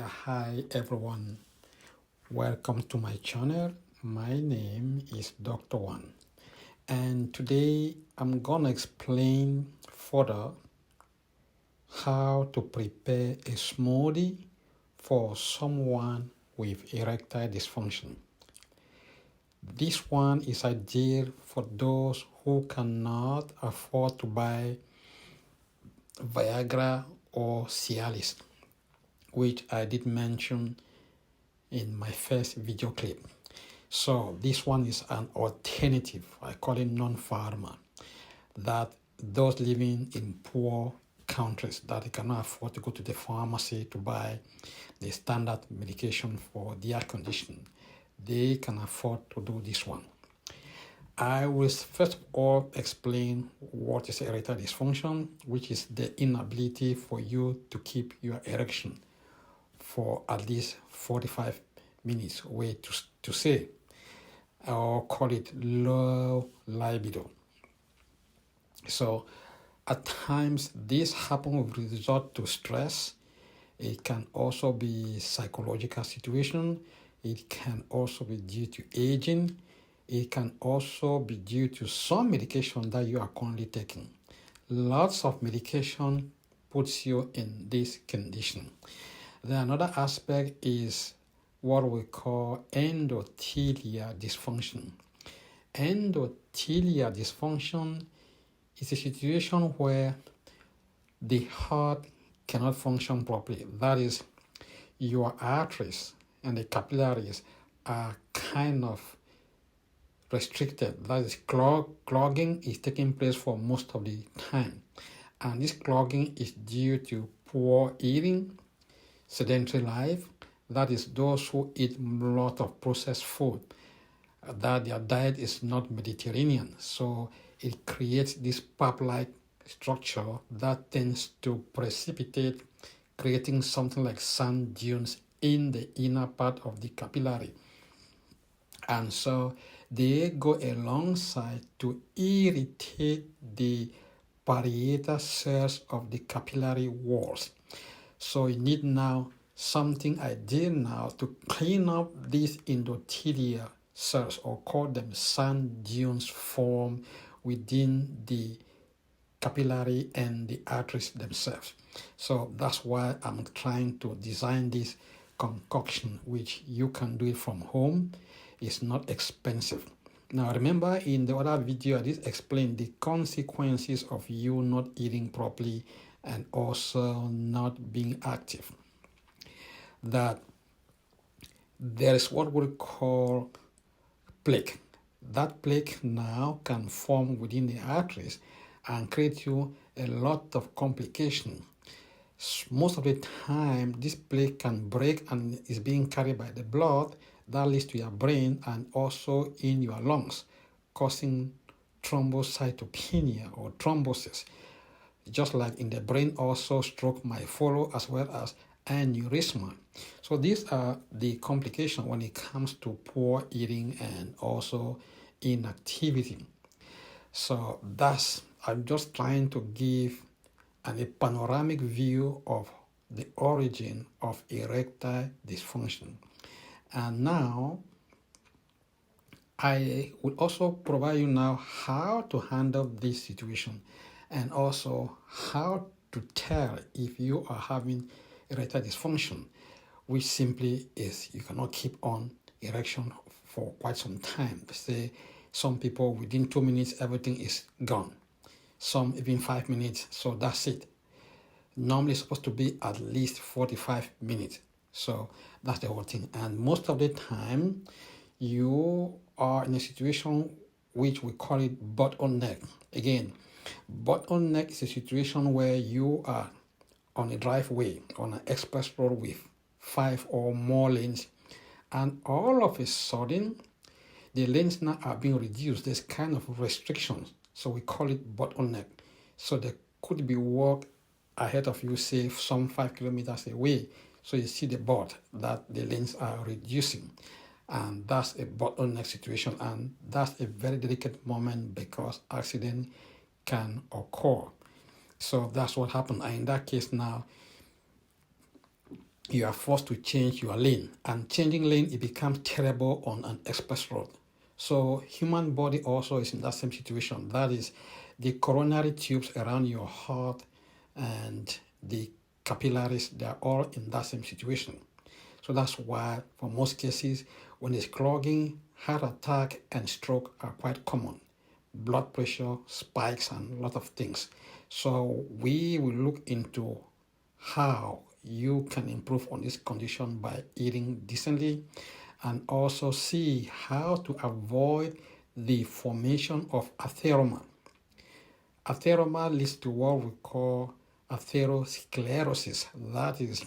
Yeah, hi everyone. Welcome to my channel. My name is Dr. Wan, and today I'm gonna explain further how to prepare a smoothie for someone with erectile dysfunction. This one is ideal for those who cannot afford to buy Viagra or Cialis, which I did mention in my first video clip. So this one is an alternative, I call it non-pharma, that those living in poor countries that they cannot afford to go to the pharmacy to buy the standard medication for their condition, they can afford to do this one. I will first of all explain what is erectile dysfunction, which is the inability for you to keep your erection for at least 45 minutes, way to say, or call it low libido. So at times this happens with resort to stress. It can also be psychological situation. It can also be due to aging. It can also be due to some medication that you are currently taking. Lots of medication puts you in this condition. Then another aspect is what we call endothelial dysfunction. Endothelial dysfunction is a situation where the heart cannot function properly. That is, your arteries and the capillaries are kind of restricted. That is, clogging is taking place for most of the time. And this clogging is due to poor eating, sedentary life, that is those who eat a lot of processed food, that their diet is not Mediterranean. So it creates this pap-like structure that tends to precipitate, creating something like sand dunes in the inner part of the capillary. And so they go alongside to irritate the parietal cells of the capillary walls. So you need now something ideal now to clean up these endothelial cells, or call them sand dunes, form within the capillary and the arteries themselves. So that's why I'm trying to design this concoction, which you can do it from home. It's not expensive. Now remember, in the other video I did explain the consequences of you not eating properly and also not being active. That there is what we call plaque. That plaque now can form within the arteries and create you a lot of complications. Most of the time, this plaque can break and is being carried by the blood that leads to your brain and also in your lungs, causing thrombocytopenia or thrombosis. Just like in the brain, also stroke might follow, as well as aneurysma. So these are the complications when it comes to poor eating and also inactivity. So I'm just trying to give a panoramic view of the origin of erectile dysfunction. And now I will also provide you now how to handle this situation, and also how to tell if you are having erectile dysfunction, which simply is you cannot keep on erection for quite some time. Say some people within 2 minutes everything is gone, some even 5 minutes, so that's it. Normally it's supposed to be at least 45 minutes. So that's the whole thing. And most of the time you are in a situation which we call it bottleneck. Again, bottleneck is a situation where you are on a driveway, on an express road with 5 or more lanes, and all of a sudden the lanes now are being reduced. There's kind of restrictions, so we call it bottleneck. So there could be work ahead of you, say some 5 kilometers away, so you see the board that the lanes are reducing, and that's a bottleneck situation, and that's a very delicate moment because accident can occur. So that's what happened. And in that case now, you are forced to change your lane. And changing lane, it becomes terrible on an express road. So human body also is in that same situation. That is, the coronary tubes around your heart and the capillaries, they are all in that same situation. So that's why for most cases, when it's clogging, heart attack and stroke are quite common. Blood pressure spikes and a lot of things. So we will look into how you can improve on this condition by eating decently, and also see how to avoid the formation of atheroma. Atheroma leads to what we call atherosclerosis. That is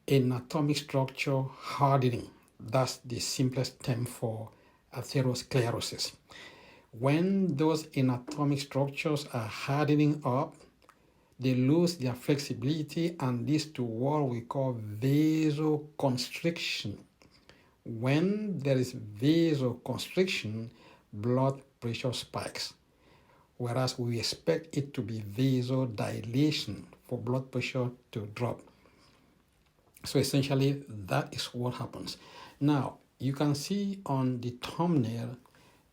anatomic structure hardening. That's the simplest term for atherosclerosis. When those anatomic structures are hardening up, they lose their flexibility and leads to what we call vasoconstriction. When there is vasoconstriction, blood pressure spikes, whereas we expect it to be vasodilation for blood pressure to drop. So essentially, that is what happens. Now, you can see on the thumbnail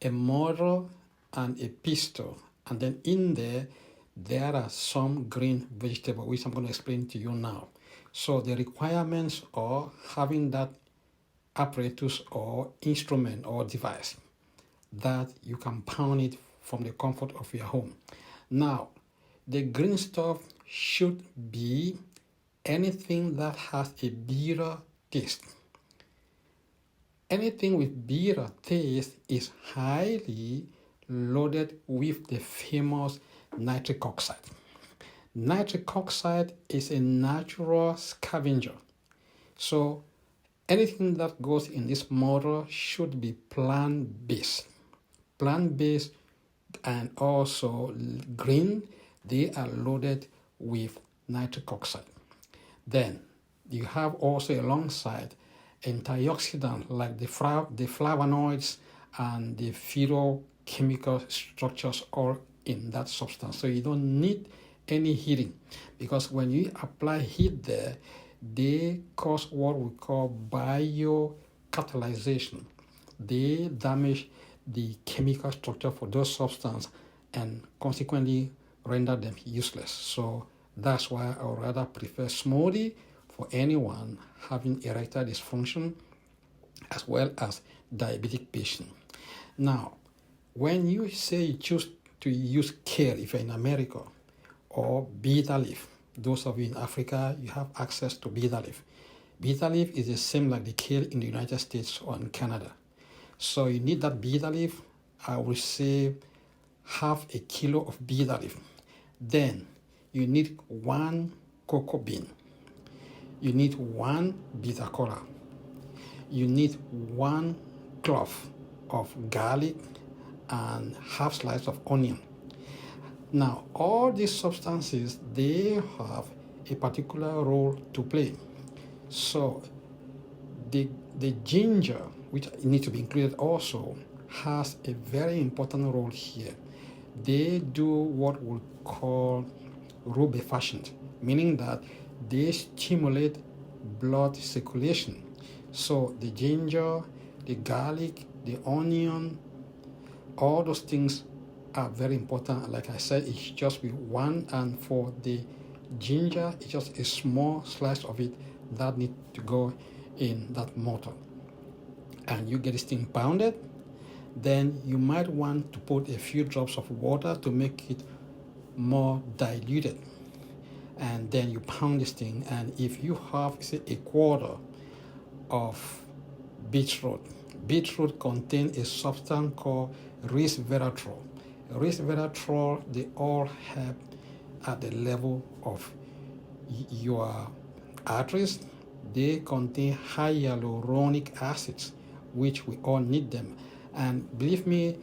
a model and a pistol, and then in there are some green vegetables, which I'm going to explain to you now. So the requirements are having that apparatus or instrument or device that you can pound it from the comfort of your home. Now, the green stuff should be anything that has a bitter taste. Anything with bitter taste is highly loaded with the famous nitric oxide. Nitric oxide is a natural scavenger. So anything that goes in this model should be plant-based. Plant-based and also green, they are loaded with nitric oxide. Then you have also alongside antioxidants like the flavonoids and the phytochemical structures all in that substance. So you don't need any heating, because when you apply heat there, they cause what we call biocatalyzation. They damage the chemical structure for those substances and consequently render them useless. So that's why I would rather prefer smoothie for anyone having erectile dysfunction as well as diabetic patient. Now, when you say you choose to use kale, if you're in America, or bitter leaf, those of you in Africa, you have access to bitter leaf. Bitter leaf is the same like the kale in the United States or in Canada. So you need that bitter leaf. I would say half a kilo of bitter leaf. Then you need 1 cocoa bean. You need 1 bitter cola. You need 1 clove of garlic and half slice of onion. Now, all these substances, they have a particular role to play. So the ginger, which needs to be included also, has a very important role here. They do what we call rubefacient, meaning that they stimulate blood circulation. So the ginger, the garlic, the onion, all those things are very important. Like I said, it's just with 1, and for the ginger, it's just a small slice of it that needs to go in that mortar. And you get this thing pounded. Then you might want to put a few drops of water to make it more diluted. And then you pound this thing, and if you have, say, a quarter of beetroot contains a substance called resveratrol. Resveratrol, they all help at the level of your arteries. They contain hyaluronic acids, which we all need them. And believe me,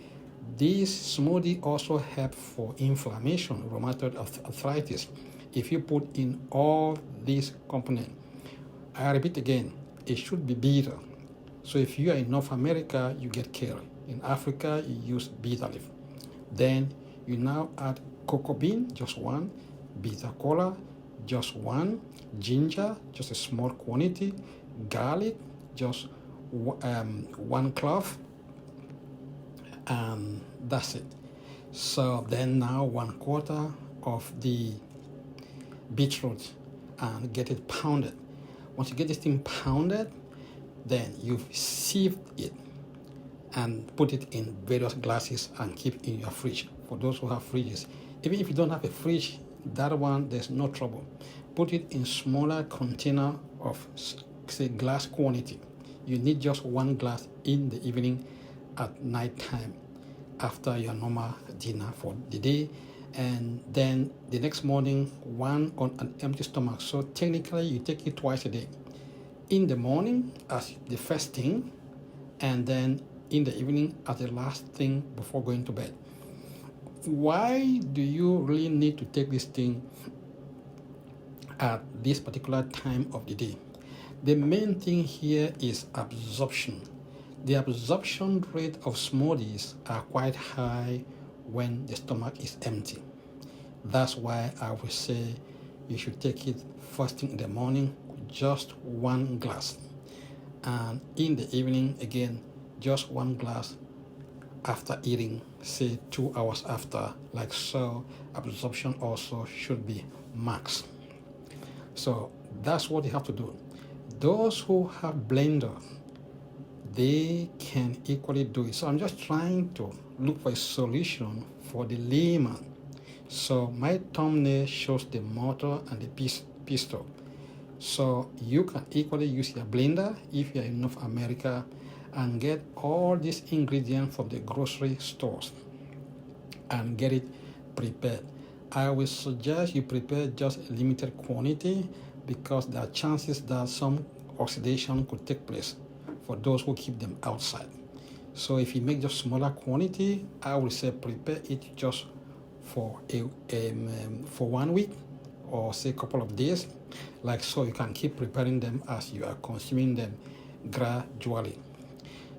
this smoothie also helps for inflammation, rheumatoid arthritis, if you put in all these components. I repeat again, it should be bitter. So if you are in North America, you get kale. In Africa, you use bitter leaf. Then you now add cocoa bean, just 1, bitter cola, just one, ginger, just a small quantity, garlic, just 1 clove, and that's it. So then now 1/4 of the beetroot and get it pounded. Once you get this thing pounded, then you've sieved it and put it in various glasses and keep in your fridge. For those who have fridges, even if you don't have a fridge, that one, there's no trouble. Put it in smaller container of, say, glass quantity. You need just 1 glass in the evening at night time after your normal dinner for the day, and then the next morning 1 on an empty stomach. So technically you take it twice a day, in the morning as the first thing, and then in the evening as the last thing before going to bed. Why do you really need to take this thing at this particular time of the day? The main thing here is absorption. The absorption rate of smoothies are quite high when the stomach is empty. That's why I would say you should take it first thing in the morning, just 1 glass. And in the evening, again, just 1 glass after eating, say 2 hours after, like so. Absorption also should be max. So that's what you have to do. Those who have blender, they can equally do it. So I'm just trying to look for a solution for the layman. So my thumbnail shows the motor and the pistol. So you can equally use your blender if you're in North America and get all these ingredients from the grocery stores and get it prepared. I will suggest you prepare just a limited quantity because there are chances that some oxidation could take place for those who keep them outside. So if you make just smaller quantity, I would say prepare it just for for 1 week or say a couple of days, like so. You can keep preparing them as you are consuming them gradually.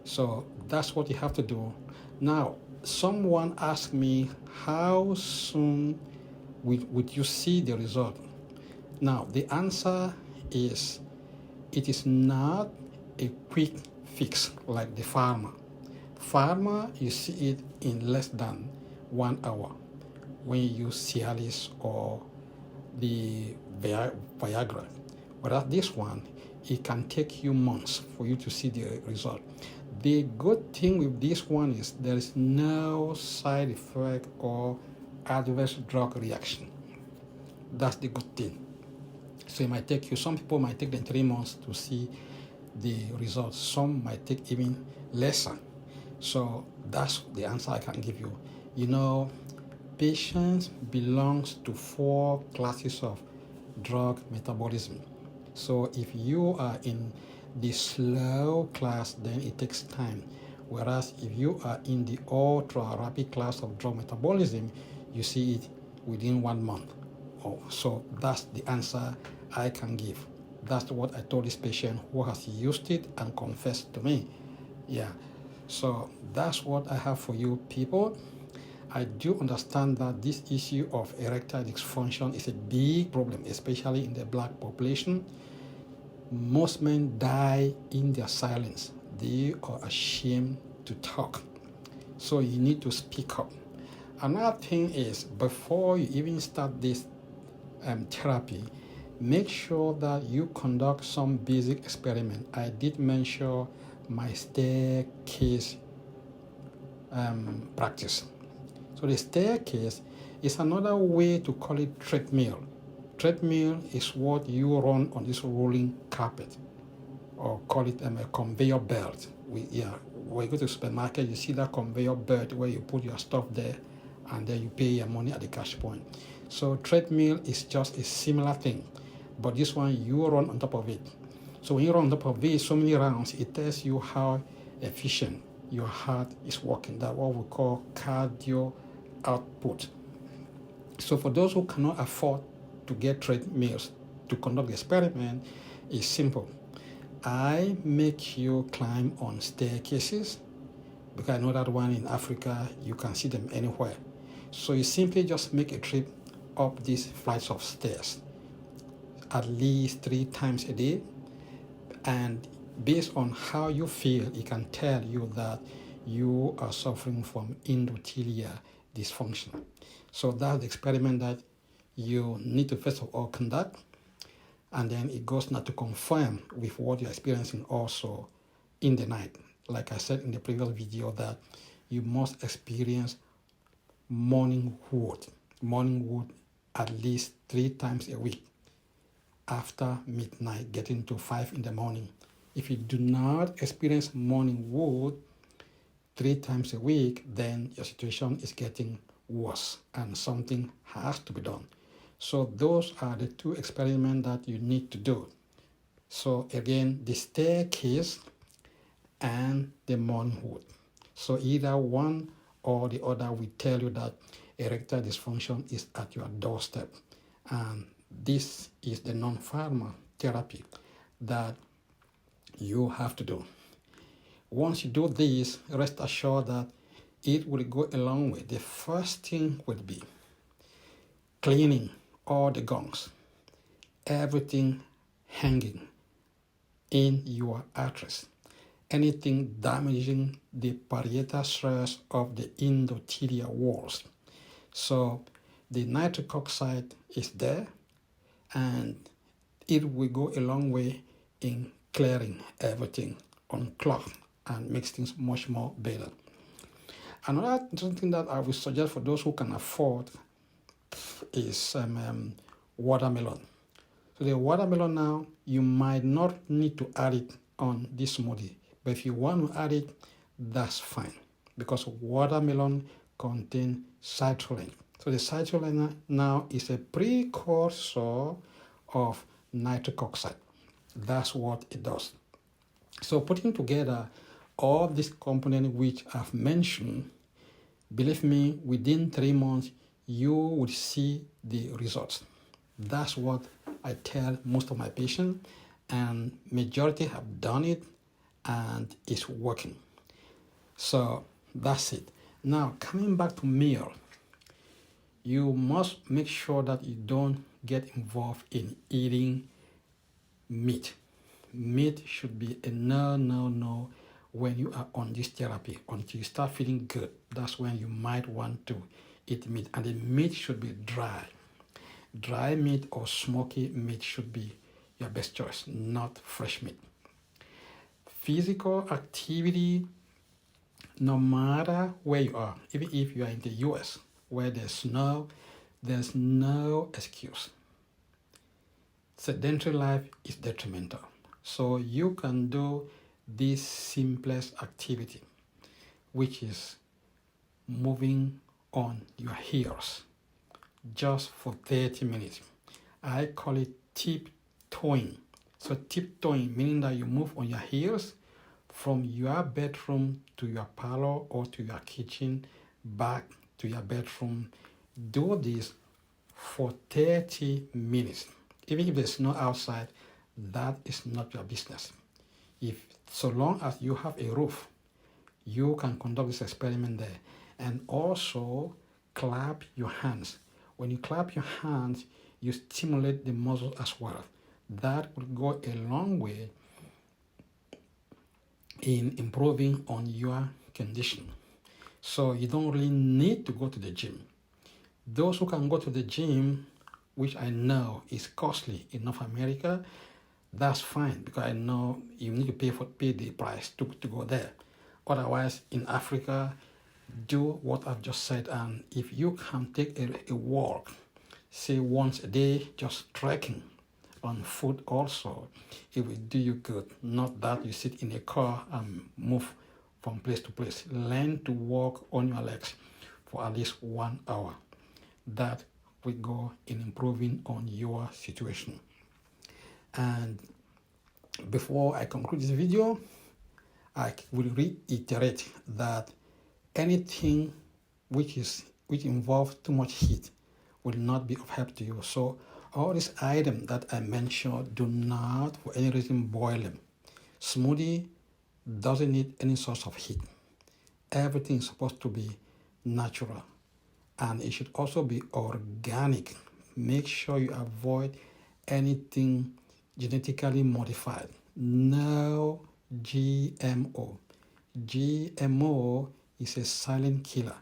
So that's what you have to do. Now, someone asked me, how soon would you see the result? Now, the answer is, it is not a quick fix like the pharma. Pharma, you see it in less than 1 hour when you use Cialis or the Viagra. Whereas this one, it can take you months for you to see the result. The good thing with this one is there is no side effect or adverse drug reaction. That's the good thing. So it might take you, some people might take them 3 months to see the results. Some might take even lesser. So that's the answer I can give you. You know, patience belongs to 4 classes of drug metabolism. So if you are in the slow class, then it takes time. Whereas if you are in the ultra rapid class of drug metabolism, you see it within 1 month. Oh, so that's the answer I can give. That's what I told this patient who has used it and confessed to me. Yeah, so that's what I have for you people. I do understand that this issue of erectile dysfunction is a big problem, especially in the black population. Most men die in their silence. They are ashamed to talk. So you need to speak up. Another thing is, before you even start this therapy, make sure that you conduct some basic experiment. I did mention my staircase practice. So the staircase is another way to call it treadmill. Treadmill is what you run on this rolling carpet, or call it a conveyor belt. When you go to the supermarket, you see that conveyor belt where you put your stuff there and then you pay your money at the cash point. So treadmill is just a similar thing, but this one you run on top of it. So when you run on top of it so many rounds, it tells you how efficient your heart is working. That's what we call cardio output. So for those who cannot afford to get treadmills to conduct the experiment, it's simple. I make you climb on staircases, because I know that one in Africa, you can see them anywhere. So you simply just make a trip up these flights of stairs. at least 3 times a day, and based on how you feel, it can tell you that you are suffering from endothelial dysfunction. So that's the experiment that you need to first of all conduct, and then it goes now to confirm with what you're experiencing also in the night. Like I said in the previous video, that you must experience morning wood at least 3 times a week after midnight, getting to 5 in the morning. If you do not experience morning wood 3 times a week, then your situation is getting worse and something has to be done. So those are the 2 experiments that you need to do. So again, the staircase and the morning wood. So either one or the other will tell you that erectile dysfunction is at your doorstep. And this is the non-pharma therapy that you have to do. Once you do this, rest assured that it will go a long way. The first thing will be cleaning all the gungs, everything hanging in your arteries, anything damaging the parietal stress of the endothelial walls. So the nitric oxide is there, and it will go a long way in clearing everything, unclog, and makes things much more better. Another thing that I would suggest for those who can afford is watermelon. So the watermelon now, you might not need to add it on this smoothie, but if you want to add it, that's fine, because watermelon contains citrulline. So the citrulline now is a precursor of nitric oxide. That's what it does. So putting together all these components which I've mentioned, believe me, within 3 months, you will see the results. That's what I tell most of my patients, and majority have done it, and it's working. So that's it. Now, coming back to meal, you must make sure that you don't get involved in eating meat. Meat should be a no when you are on this therapy. Until you start feeling good, that's when you might want to eat meat. And the meat should be dry. Dry meat or smoky meat should be your best choice, not fresh meat. Physical activity, no matter where you are, even if you are in the US where there's no excuse. Sedentary life is detrimental. So you can do this simplest activity, which is moving on your heels just for 30 minutes. I call it tiptoeing. So tiptoeing, meaning that you move on your heels from your bedroom to your parlor or to your kitchen, back to your bedroom. Do this for 30 minutes. Even if there's snow outside, that is not your business. So long as you have a roof, you can conduct this experiment there. And also clap your hands. When you clap your hands, you stimulate the muscle as well. That will go a long way in improving on your condition. So you don't really need to go to the gym. Those who can go to the gym, which I know is costly in North America, that's fine, because I know you need to pay the price to go there. Otherwise, in Africa, do what I've just said, and if you can take a walk, say once a day, just trekking on foot also, it will do you good. Not that you sit in a car and move from place to place. Learn to walk on your legs for at least 1 hour. That will go in improving on your situation. And before I conclude this video, I will reiterate that anything which involves too much heat will not be of help to you. So all these items that I mentioned, do not for any reason boil them. Smoothie doesn't need any source of heat. Everything is supposed to be natural, and it should also be organic. Make sure you avoid anything genetically modified. No GMO. GMO is a silent killer.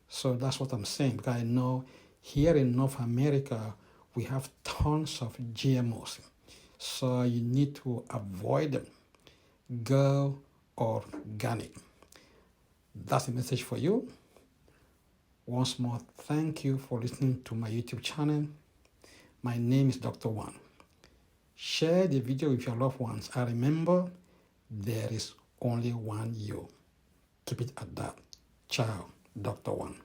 So that's what I'm saying, because I know here in North America, we have tons of GMOs. So you need to avoid them. Go organic. That's the message for you. Once more, thank you for listening to my YouTube channel. My name is Dr. WAN. Share the video with your loved ones. And remember, there is only one you. Keep it at that. Ciao, Dr. WAN.